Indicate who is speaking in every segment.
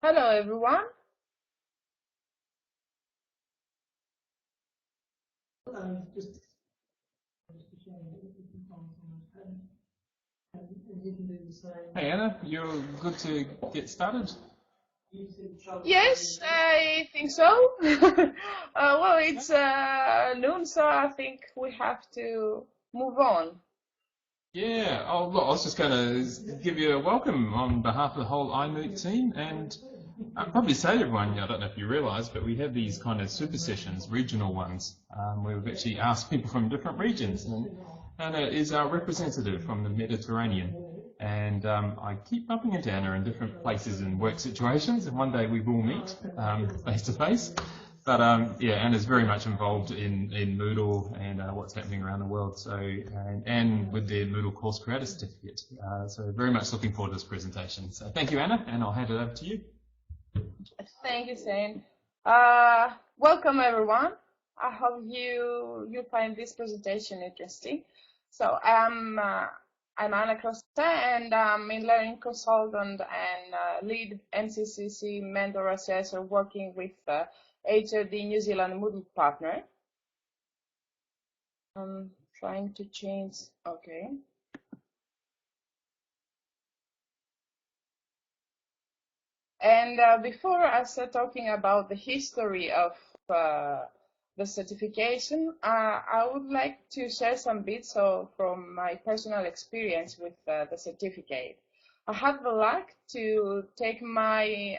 Speaker 1: Hello, everyone.
Speaker 2: Hey Anna, you're good to get started?
Speaker 1: Yes, I think so. Well, it's noon, so I think we have to move on.
Speaker 2: Yeah, look, I was just going to give you a welcome on behalf of the whole iMoot team, and I'd probably say to everyone, I don't know if you realise, but we have these kind of super sessions, regional ones, where we've actually asked people from different regions, and Anna is our representative from the Mediterranean, and I keep bumping into Anna in different places and work situations, and one day we will meet face to face. But yeah, Anna's very much involved in Moodle and what's happening around the world. So and with the Moodle course creator certificate. So very much looking forward to this presentation. So thank you, Anna, and I'll hand it over to you.
Speaker 1: Thank you, Shane. Welcome, everyone. I hope you find this presentation interesting. So I'm Anna Krassa, and I'm a learning consultant and lead MCCC mentor assessor working with HRD New Zealand Moodle partner. I'm trying to change, okay. And before I start talking about the history of the certification, I would like to share some bits from my personal experience with the certificate. I had the luck to take my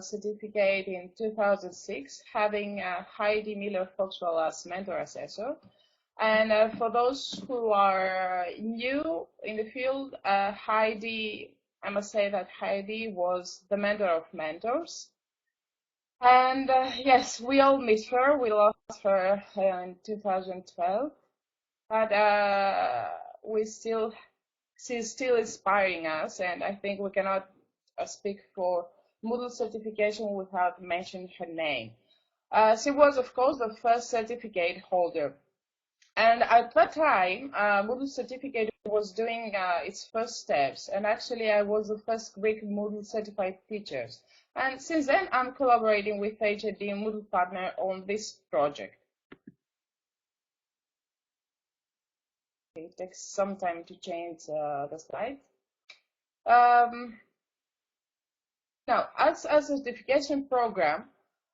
Speaker 1: certificate in 2006, having Heidi Miller-Foxwell as mentor assessor. And for those who are new in the field, I must say that Heidi was the mentor of mentors. And yes, we all miss her. We lost her in 2012, but she's still inspiring us. And I think we cannot speak for Moodle certification without mentioning her name. She was, of course, the first certificate holder. And at that time, Moodle certificate was doing its first steps, and actually I was the first Greek Moodle certified teacher. And since then, I'm collaborating with HRD Moodle partner on this project. It takes some time to change the slide. Now, as a certification program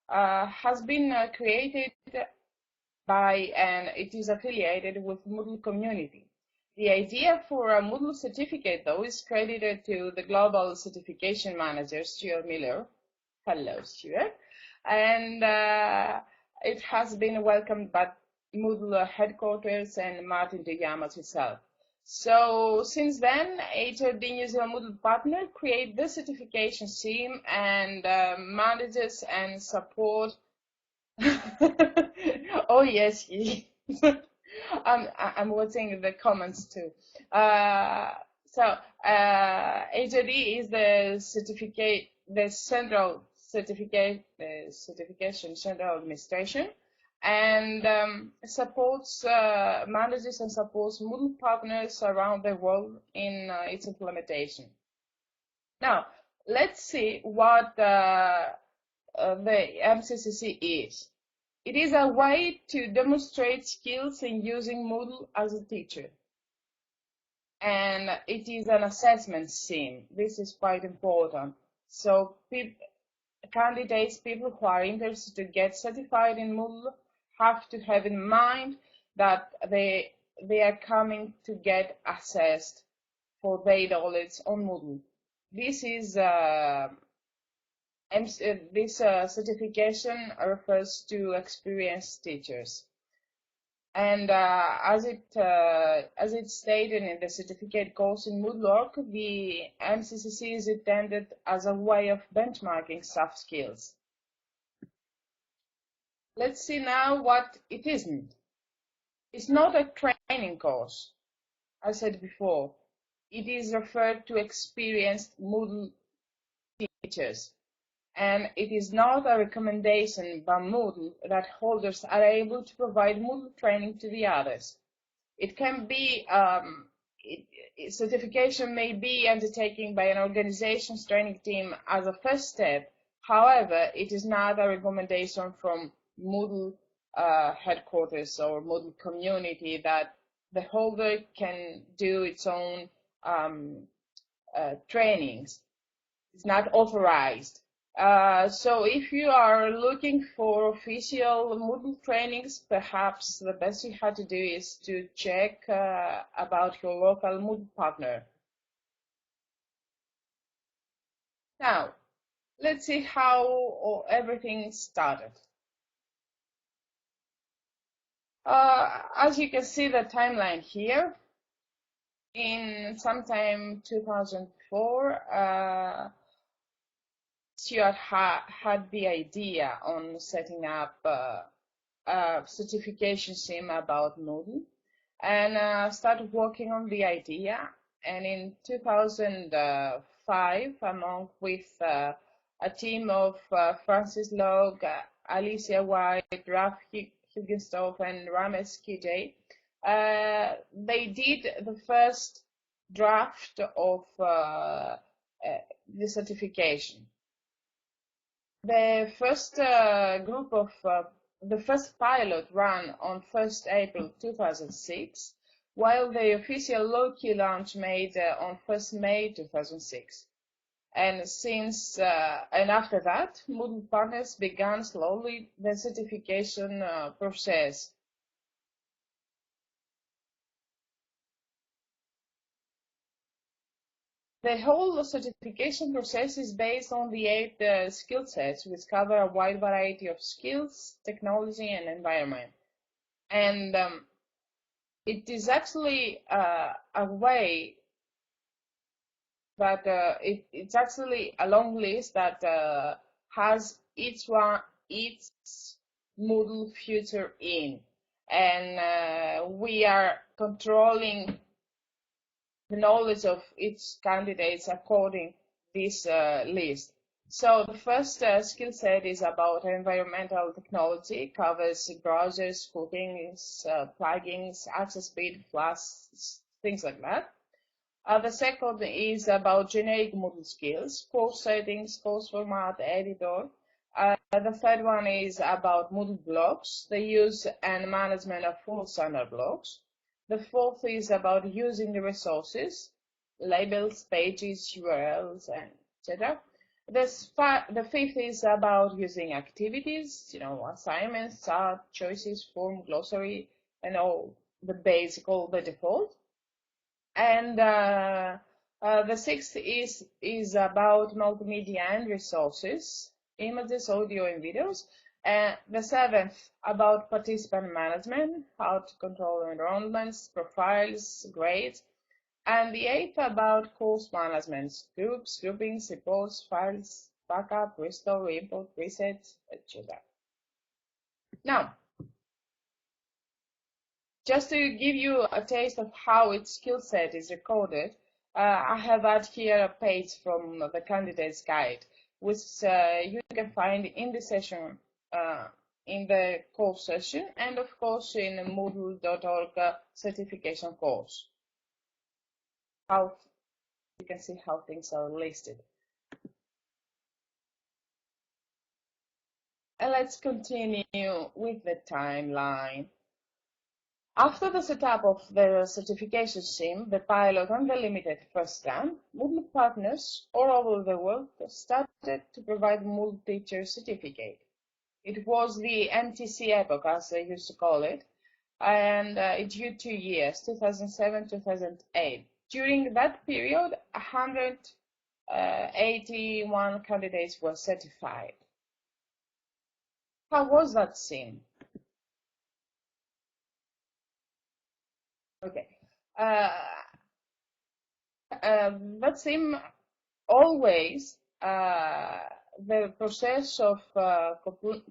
Speaker 1: has been created by and it is affiliated with Moodle community. The idea for a Moodle certificate, though, is credited to the global certification manager, Stuart Miller. Hello, Stuart. And it has been welcomed by Moodle headquarters and Martin de Llamas himself. So since then, HRD New Zealand Moodle partner create the certification team and manages and support. Oh yes, I'm watching the comments too. HOD is the central certification central administration, and supports manages and supports Moodle partners around the world in its implementation. Now, let's see what the MCCC is. It is a way to demonstrate skills in using Moodle as a teacher. And it is an assessment sim. This is quite important. So candidates, people who are interested to get certified in Moodle have to have in mind that they are coming to get assessed for their knowledge on Moodle. This is this certification refers to experienced teachers, and as it's stated in the certificate course in Moodle, the MCCC is intended as a way of benchmarking soft skills. Let's see now what it isn't. It's not a training course, as I said before. It is referred to experienced Moodle teachers. And it is not a recommendation by Moodle that holders are able to provide Moodle training to the others. It can be, certification may be undertaken by an organization's training team as a first step However, it is not a recommendation from Moodle headquarters or Moodle community that the holder can do its own trainings. It's not authorized. So if you are looking for official Moodle trainings, perhaps the best you have to do is to check about your local Moodle partner. Now, let's see how everything started. As you can see the timeline here, in sometime 2004, Stuart had the idea on setting up a certification sim about Moodle and started working on the idea. And in 2005, along with a team of Francis Log, Alicia White, Ralph Higginstoff, and Ramesh Kijay, they did the first draft of the certification. The first the first pilot ran on 1st April 2006, while the official low-key launch made on 1st May 2006. And after that, Moodle partners began slowly the certification process. The whole certification process is based on the 8 skill sets, which cover a wide variety of skills, technology, and environment. And it is actually a way that it's actually a long list that has each Moodle feature in, and we are controlling the knowledge of each candidate according this list. So the first skill set is about environmental technology, covers browsers, cookings, plugins, access speed, flashes, things like that. The second is about generic Moodle skills, course settings, course format, editor. The third one is about Moodle blocks, the use and management of full standard blocks. The fourth is about using the resources, labels, pages, URLs, etc. The fifth is about using activities, assignments, chart, choices, form, glossary, and all the basic, all the default. And the sixth is about multimedia and resources, images, audio, and videos. And the seventh about participant management, how to control enrollments, profiles, grades. And the eighth about course management, groups, groupings, reports, files, backup, restore, import, reset, etc. Now, just to give you a taste of how its skill set is recorded, I have added here a page from the candidate's guide, which you can find in the session, in the course session, and of course in the Moodle.org certification course. How you can see how things are listed. And let's continue with the timeline. After the setup of the certification sim, the pilot, and the limited first run, Moodle partners all over the world started to provide Moodle teacher certificate. It was the MCCC epoch, as they used to call it, and it took 2 years, 2007-2008. During that period, 181 candidates were certified. How was that sim? Okay. That sim always the process of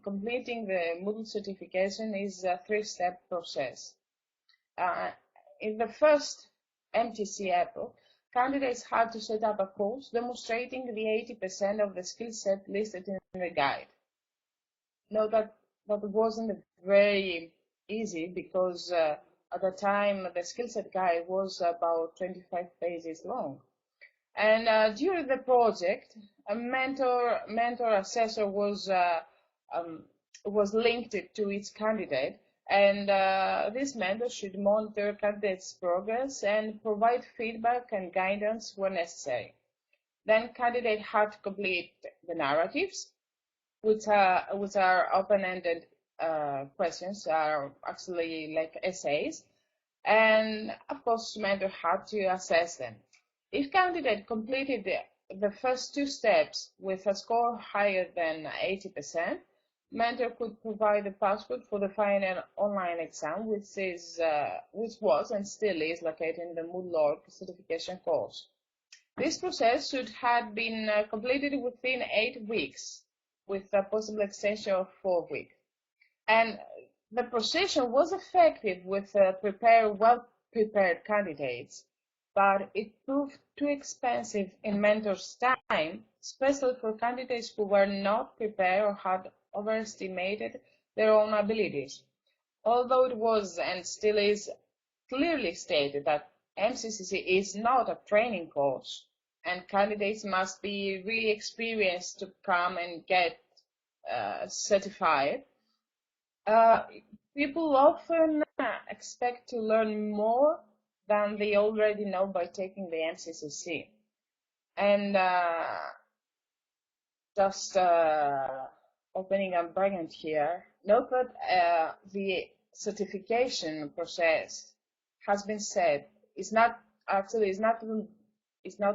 Speaker 1: completing the Moodle certification is a 3-step process. In the first MCCC epoch, candidates had to set up a course demonstrating the 80% of the skill set listed in the guide. Note that wasn't very easy because at the time the skill set guide was about 25 pages long. And during the project, a mentor assessor was linked to each candidate, and this mentor should monitor candidates' progress and provide feedback and guidance where necessary. Then candidate had to complete the narratives, which are open-ended questions, are actually like essays, and of course mentor had to assess them. If candidate completed the first two steps with a score higher than 80%, mentor could provide the password for the final online exam, which was and still is located in the Moodle.org certification course. This process should have been completed within 8 weeks, with a possible extension of 4 weeks. And the process was effective with well-prepared candidates, but it proved too expensive in mentors' time, especially for candidates who were not prepared or had overestimated their own abilities. Although it was and still is clearly stated that MCCC is not a training course, and candidates must be really experienced to come and get certified, people often expect to learn more than they already know by taking the MCCC. And just opening a bracket here, note that the certification process has been said is not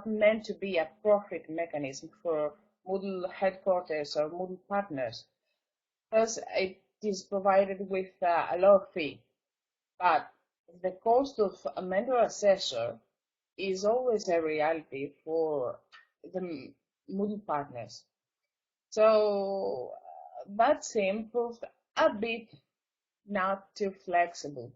Speaker 1: meant to be a profit mechanism for Moodle headquarters or Moodle partners, because it is provided with a low fee. But the cost of a mentor assessor is always a reality for the Moodle partners. So that seemed proved a bit not too flexible.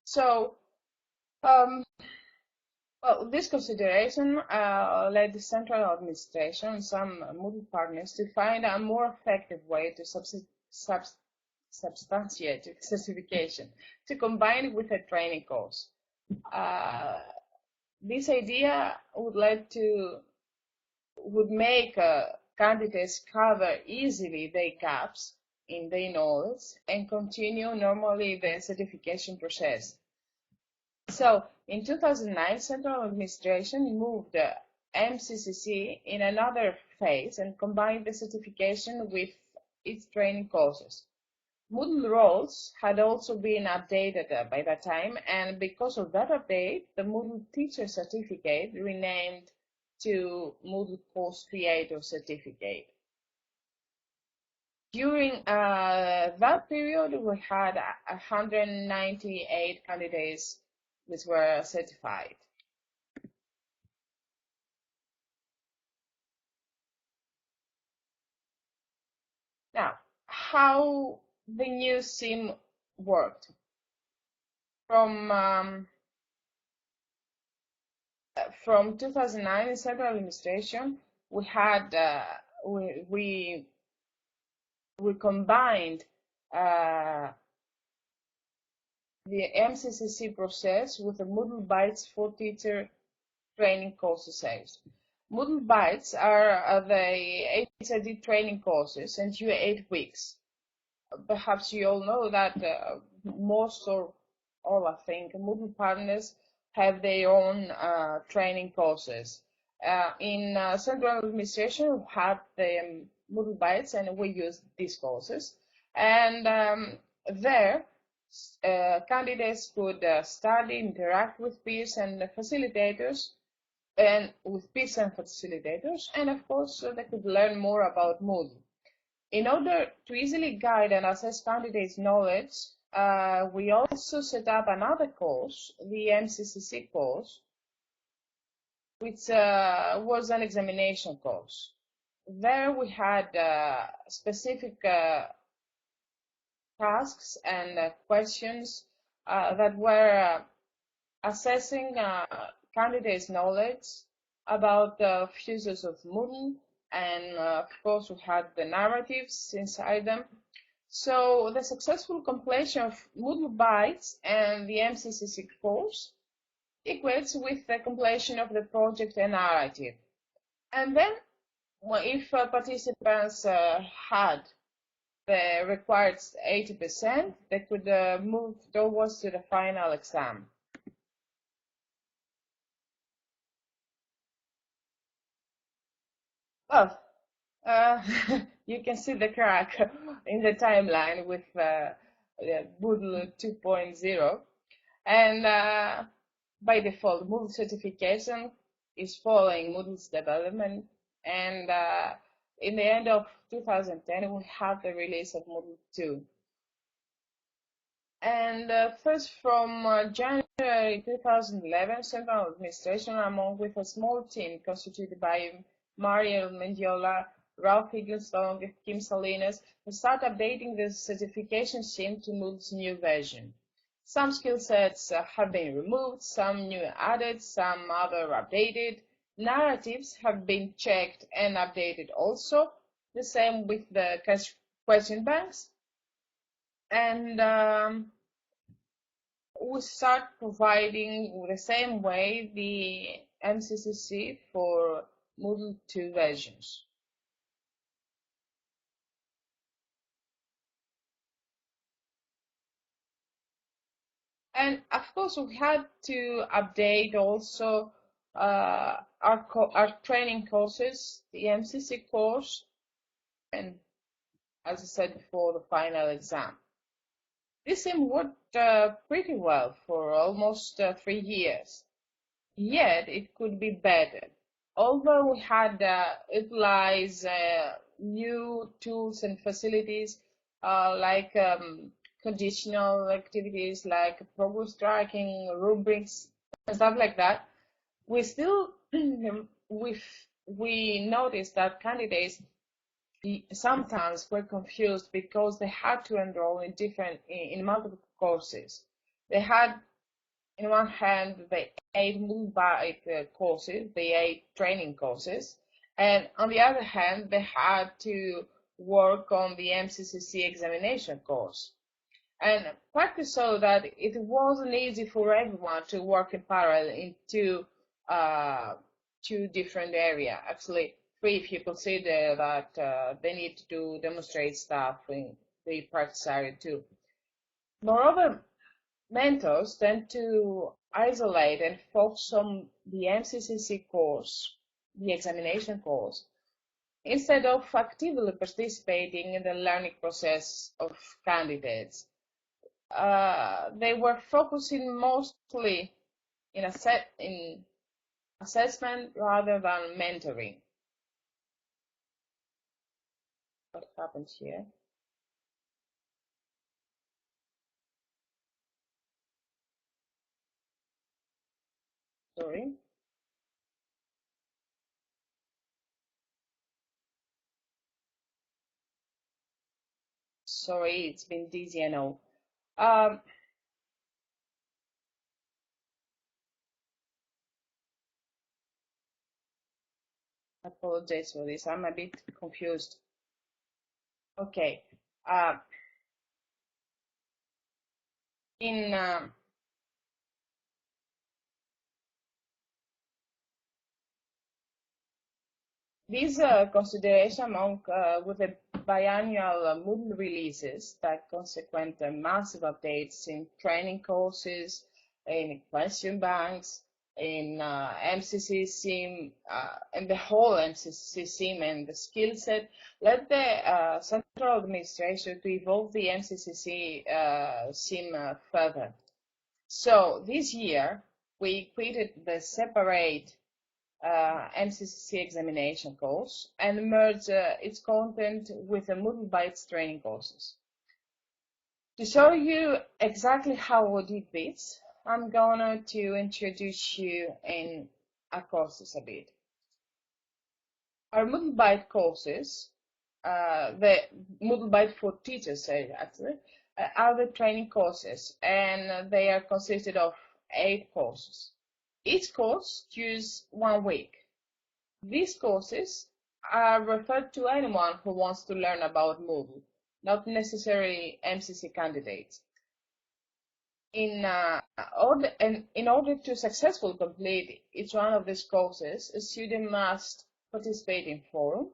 Speaker 1: So, well, this consideration led the central administration and some Moodle partners to find a more effective way to substantiate certification, to combine it with a training course. This idea would make candidates cover easily their gaps in their knowledge and continue normally the certification process. So in 2009, Central Administration moved MCCC in another phase and combined the certification with its training courses. Moodle roles had also been updated by that time, and because of that update, the Moodle Teacher Certificate renamed to Moodle Course Creator Certificate. During that period, we had 198 candidates which were certified. Now, how the new SIM worked. From 2009 in Central Administration, we had we combined the MCCC process with the Moodle Bytes for Teacher training courses. Moodle Bytes are the HID training courses and due 8 weeks. Perhaps you all know that most or all, I think, Moodle partners have their own training courses. In Central Administration, we have the Moodle Bytes, and we use these courses. And there, candidates could study, interact with peers and facilitators, and of course, they could learn more about Moodle. In order to easily guide and assess candidates' knowledge, we also set up another course, the MCCC course, which was an examination course. There we had specific tasks and questions that were assessing candidates' knowledge about the features of Moodle, and of course we had the narratives inside them. So the successful completion of Moodle Bytes and the MCCC course equates with the completion of the project and narrative. And then, if participants had the required 80%, they could move towards to the final exam. Well, you can see the crack in the timeline with Moodle 2.0, and by default, Moodle certification is following Moodle's development, and in the end of 2010, we have the release of Moodle 2. And first, from January 2011, Central Administration, along with a small team constituted by Mariel Mendiola, Ralph Higginstone, Kim Salinas, we start updating the certification scheme to Moodle's new version. Some skill sets have been removed, some new added, some other updated. Narratives have been checked and updated also. The same with the question banks. And we start providing the same way the MCCC for Moodle 2 versions. And of course, we had to update also our training courses, the MCC course, and as I said before, the final exam. This sim worked pretty well for almost 3 years, yet it could be better. Although we had utilized new tools and facilities like conditional activities like progress tracking, rubrics, and stuff like that, we still we noticed that candidates sometimes were confused because they had to enroll in multiple courses. They had, in one hand, the 8 Moodle courses, the 8 training courses, and on the other hand, they had to work on the MCCC examination course. And practice so that it wasn't easy for everyone to work in parallel in two different areas. Actually, 3 if you consider that they need to demonstrate stuff in the practice area too. Moreover, mentors tend to isolate and focus on the MCCC course, the examination course, instead of actively participating in the learning process of candidates. They were focusing mostly in assessment rather than mentoring. What happens here? Sorry. Sorry, it's been dizzy, I know. Apologize for this. I'm a bit confused. Okay. In These consideration among with the biannual Moodle releases that consequent massive updates in training courses, in question banks, in MCC SIM, and the whole MCC SIM and the skill set led the central administration to evolve the MCCC SIM further. So this year we created the separate MCCC examination course and merge its content with the Moodle Bytes training courses. To show you exactly how we did this, I'm going to introduce you in our courses a bit. Our Moodle Byte courses, the Moodle Byte for teachers actually, are the training courses, and they are consisted of 8 courses. Each course dures 1 week. These courses are referred to anyone who wants to learn about Moodle, not necessarily MCC candidates. In order to successfully complete each one of these courses, a student must participate in forum,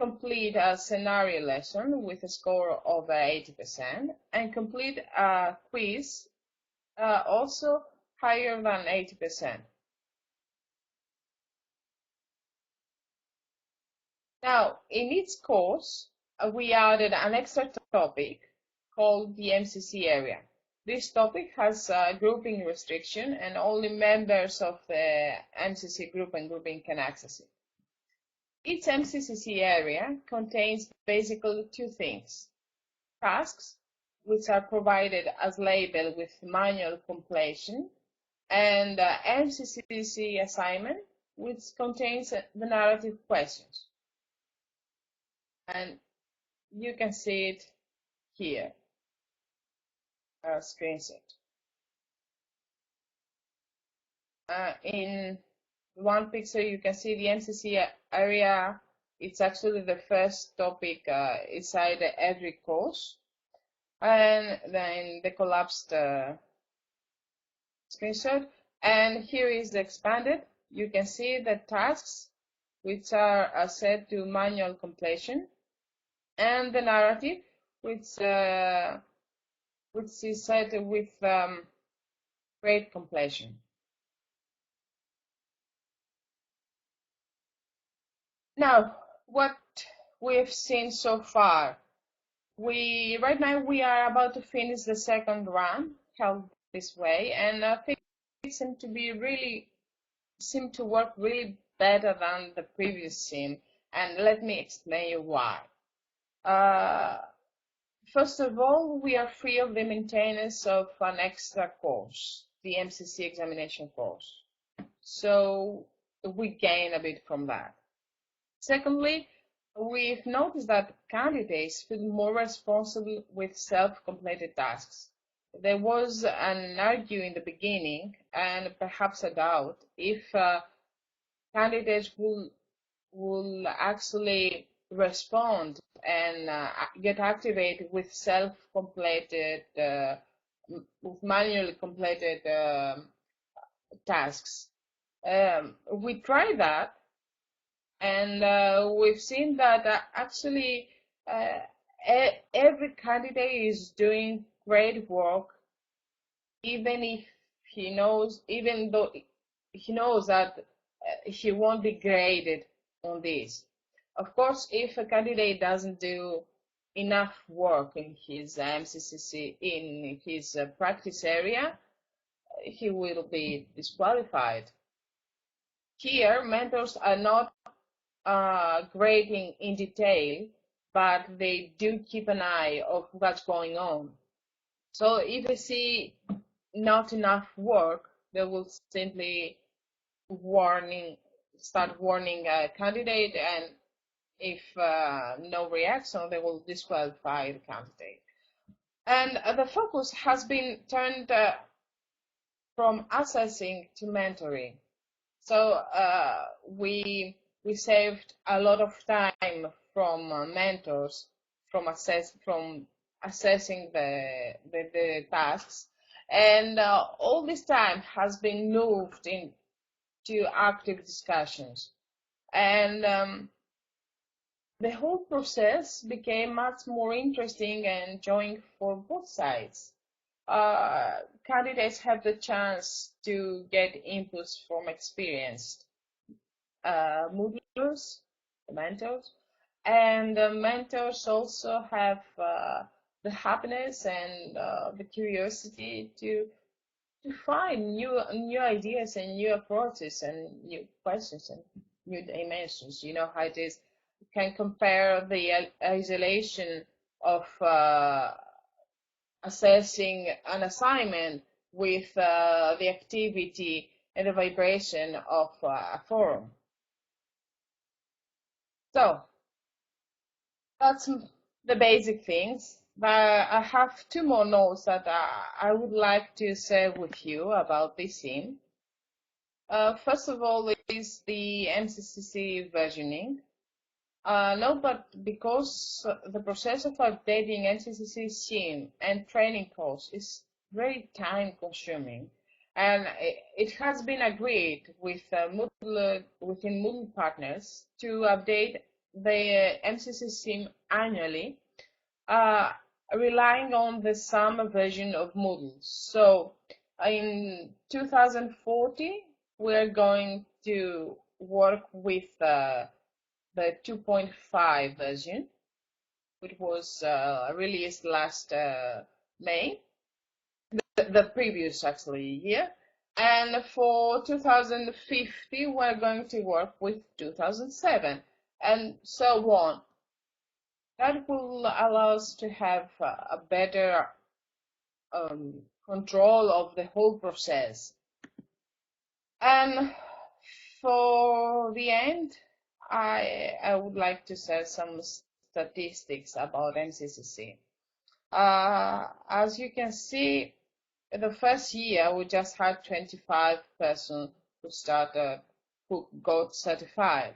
Speaker 1: complete a scenario lesson with a score over 80%, and complete a quiz also higher than 80%. Now, in each course, we added an extra topic called the MCC Area. This topic has a grouping restriction, and only members of the MCC group and grouping can access it. Each MCCC area contains basically two things: tasks, which are provided as label with manual completion, and MCCC assignment, which contains the narrative questions. And you can see it here, a screenshot. In one picture, you can see the MCC area. It's actually the first topic inside every course. And then the collapsed screenshot. And here is the expanded. You can see the tasks, which are set to manual completion, and the narrative, which is set with great completion. Now, what we've seen so far. Right now we are about to finish the second run held this way, and things seem to work really better than the previous sim, and let me explain you why. First of all, we are free of the maintenance of an extra course, the MCC examination course. So we gain a bit from that. Secondly, we've noticed that candidates feel more responsible with self-completed tasks. There was an argue in the beginning, and perhaps a doubt, if candidates will actually respond and get activated with self-completed, with manually completed tasks. We tried that, and we've seen that actually every candidate is doing great work, even though he knows that he won't be graded on this. Of course, if a candidate doesn't do enough work in his MCCC, in his practice area, he will be disqualified. Here, mentors are not grading in detail, but they do keep an eye of what's going on. So if they see not enough work, they will simply start warning a candidate, and if no reaction, they will disqualify the candidate. And the focus has been turned from assessing to mentoring. So we saved a lot of time from mentors from assessing the tasks, and all this time has been moved into active discussions, and the whole process became much more interesting and enjoying for both sides. Candidates have the chance to get inputs from experienced Moodlers, the mentors, and the mentors also have the happiness and the curiosity to find new ideas and new approaches and new questions and new dimensions. You know how it is. You can compare the isolation of assessing an assignment with the activity and the vibration of a forum. So that's the basic things. But I have two more notes that I would like to share with you about this sim. First of all is the MCCC versioning. No, but because the process of updating MCCC SIM and training course is very time consuming, and it has been agreed with within Moodle partners to update the MCCC SIM annually, uh, relying on the summer version of Moodle. So in 2040, we're going to work with the 2.5 version, which was released last May, the previous actually year. And for 2050, we're going to work with 2007, and so on. That will allow us to have a better control of the whole process. And for the end, I would like to share some statistics about MCCC. As you can see, the first year we just had 25 persons who got certified.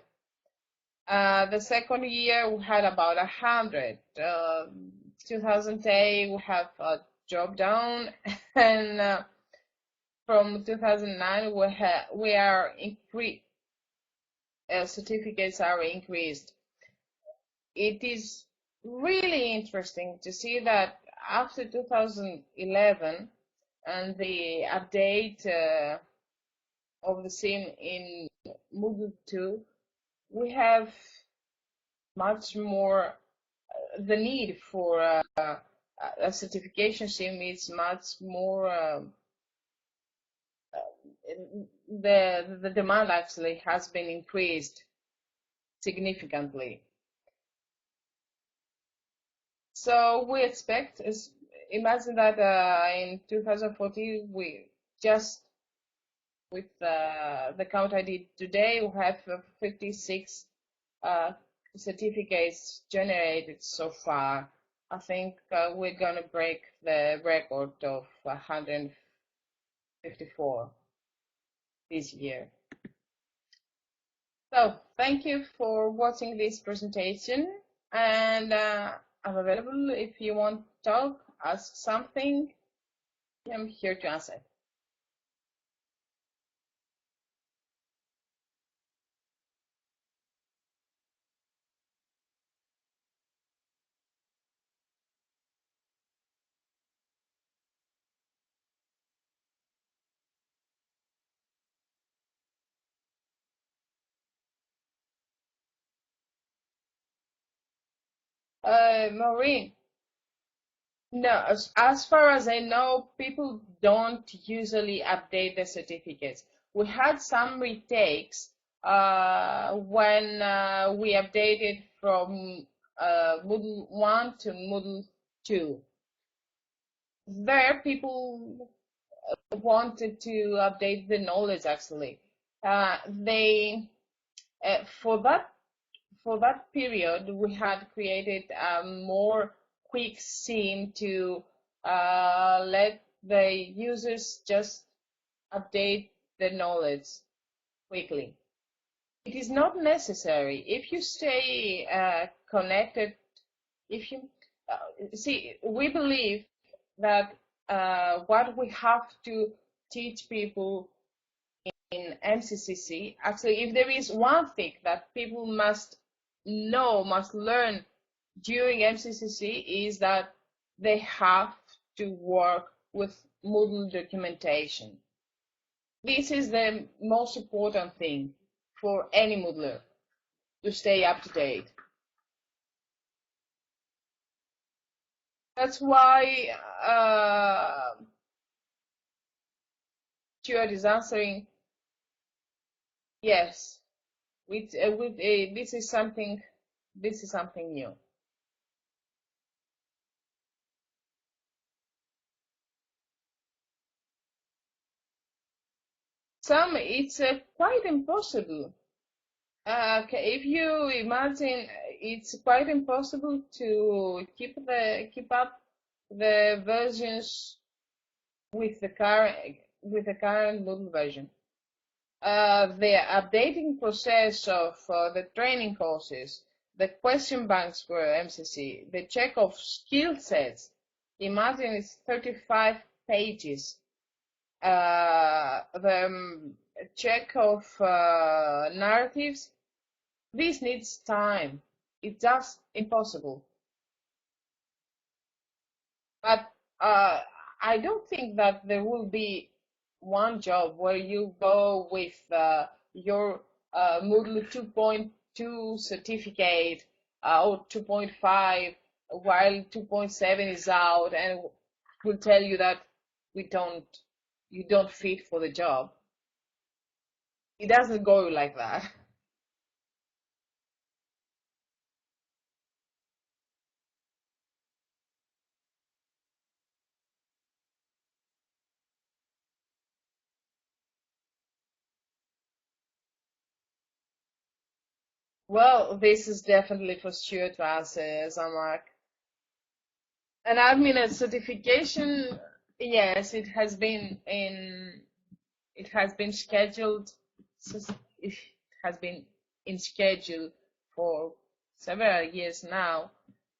Speaker 1: The second year we had about 100. 2008 we have a drop down, and from 2009 we are increased. Certificates are increased. It is really interesting to see that after 2011 and the update of the SIM in Moodle 2, we have much more, the need for a certification SIM is much more, the demand actually has been increased significantly. So we expect, imagine that in 2014, we just, with the count I did today, we have 56 certificates generated so far. I think we're going to break the record of 154 this year. So thank you for watching this presentation, and I'm available if you want to talk, ask something. I'm here to answer. Maureen, no, as far as I know, people don't usually update the certificates. We had some retakes when we updated from Moodle 1 to Moodle 2. There, people wanted to update the knowledge actually. They for that period, we had created a more quick SIM to let the users just update the knowledge quickly. It is not necessary if you stay connected. If you see, we believe that what we have to teach people in MCCC, actually, if there is one thing that people must know, must learn during MCCC, is that they have to work with Moodle documentation. This is the most important thing for any Moodler, to stay up to date. That's why Stuart is answering yes. This is something new. It's quite impossible. If you imagine, it's quite impossible to keep up the versions with the current Moodle version. The updating process of the training courses the question banks for MCC, the check of skill sets, imagine it's 35 pages. The check of narratives, this needs time. It's just impossible. But I don't think that there will be one job where you go with your Moodle 2.2 certificate or 2.5 while 2.7 is out and will tell you that you don't fit for the job. It doesn't go like that. Well, this is definitely for Stuart to answer, Zamark. And admin and certification, yes, it has been scheduled, it has been in schedule for several years now,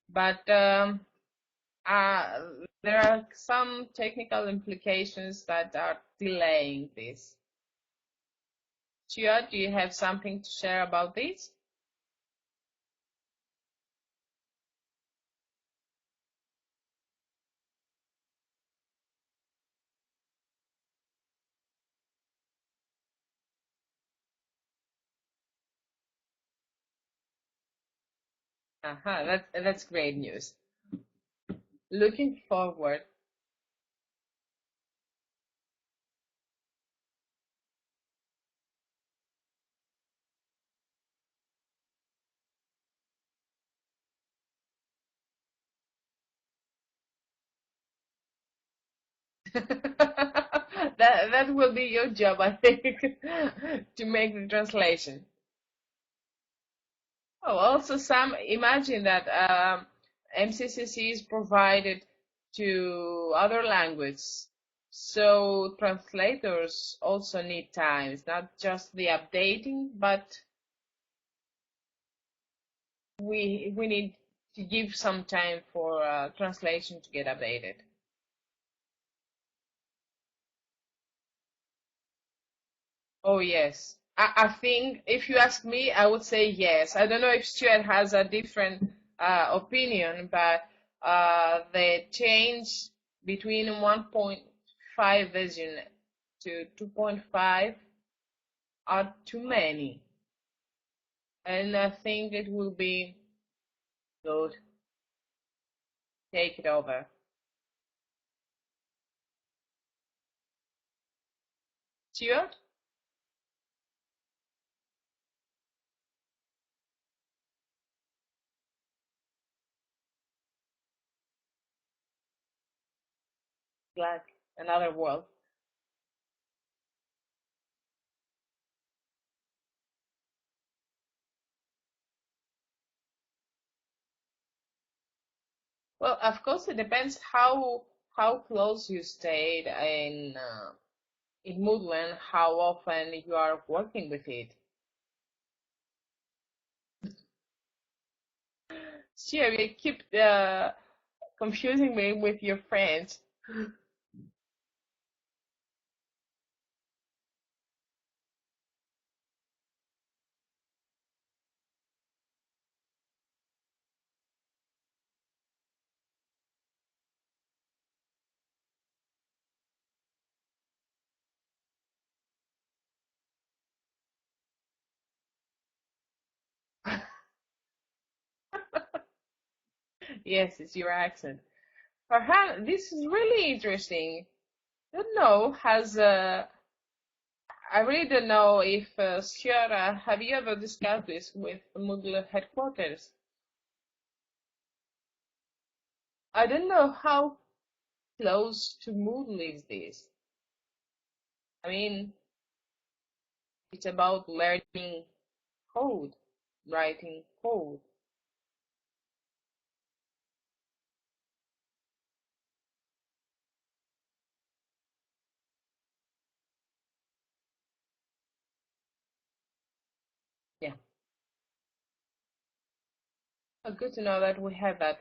Speaker 1: but there are some technical implications that are delaying this. Stuart, do you have something to share about this? That's great news. Looking forward. That will be your job, I think, to make the translation. Oh, also imagine that MCCC is provided to other languages, so translators also need time. It's not just the updating, but we need to give some time for translation to get updated. Oh, yes. I think if you ask me, I would say yes. I don't know if Stuart has a different opinion, but the change between 1.5 version to 2.5 are too many. And I think it will be good. Take it over. Stuart? Like another world. Well, of course, it depends how close you stayed in Moodle and how often you are working with it. Sure, you keep confusing me with your friends. Yes, it's your accent. Perhaps this is really interesting. I don't know, I really don't know if Sierra, have you ever discussed this with Moodle headquarters? I don't know how close to Moodle is this. I mean, it's about learning code, writing code. Yeah. Good to know that we have that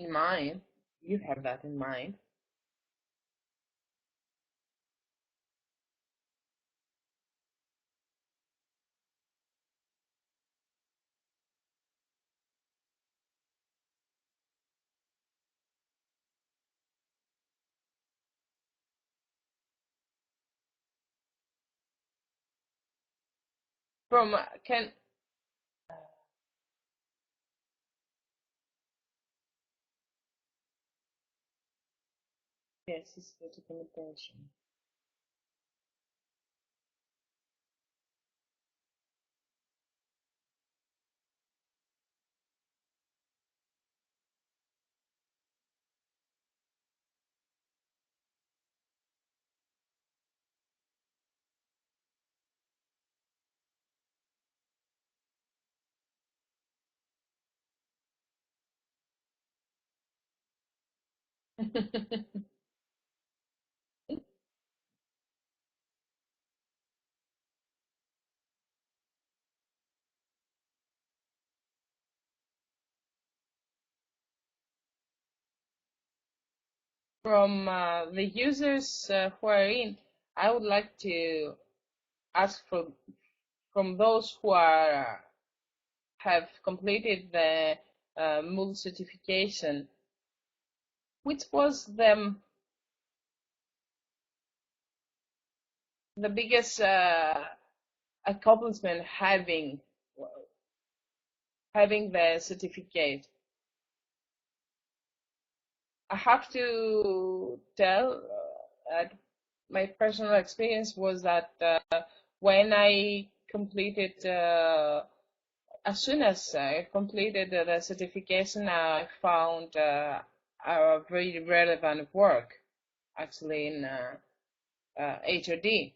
Speaker 1: in mind. You have that in mind. From can yes, it's the documentation. From the users who are in, I would like to ask from those who are have completed the MOOC certification, which was the biggest accomplishment having the certificate. I have to tell my personal experience was that when I completed, as soon as I completed the certification, I found a very relevant work actually in HOD.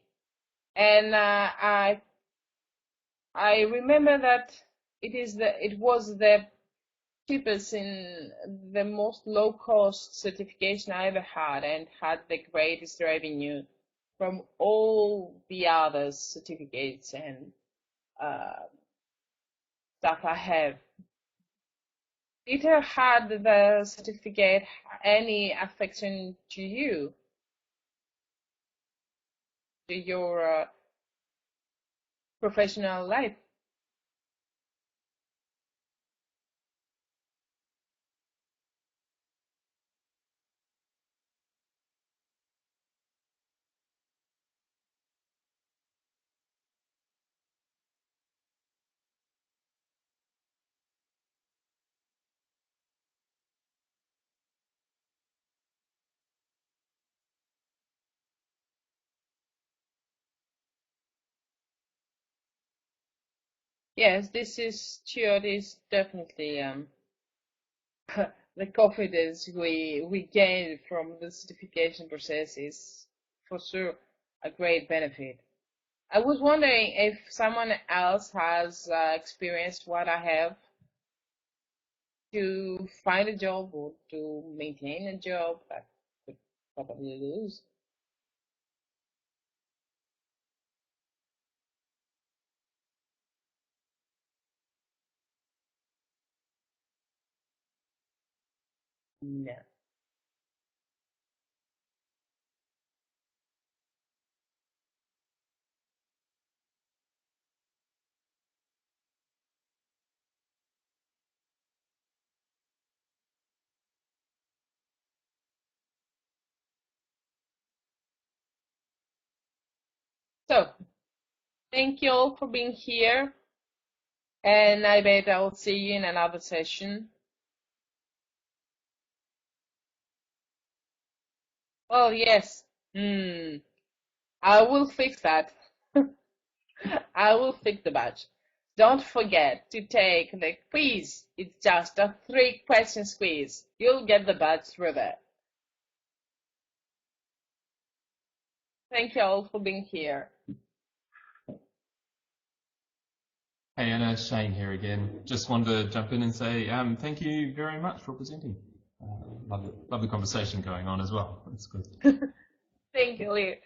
Speaker 1: And I remember that it was the cheapest in the most low cost certification I ever had, and had the greatest revenue from all the other certificates and stuff I have. Did had the certificate any affection to you, to your professional life? Yes, this is true. It is definitely the confidence we gain from the certification process is for sure a great benefit. I was wondering if someone else has experienced what I have to find a job or to maintain a job that could probably lose. No. So, thank you all for being here, and I bet I'll see you in another session. Oh, yes. I will fix that. I will fix the badge. Don't forget to take the quiz. It's just a 3 questions quiz. You'll get the badge through that. Thank you all for being here.
Speaker 2: Hey Anna, Shane here again. Just wanted to jump in and say thank you very much for presenting. Love the conversation going on as well. That's good.
Speaker 1: Thank you, Lee.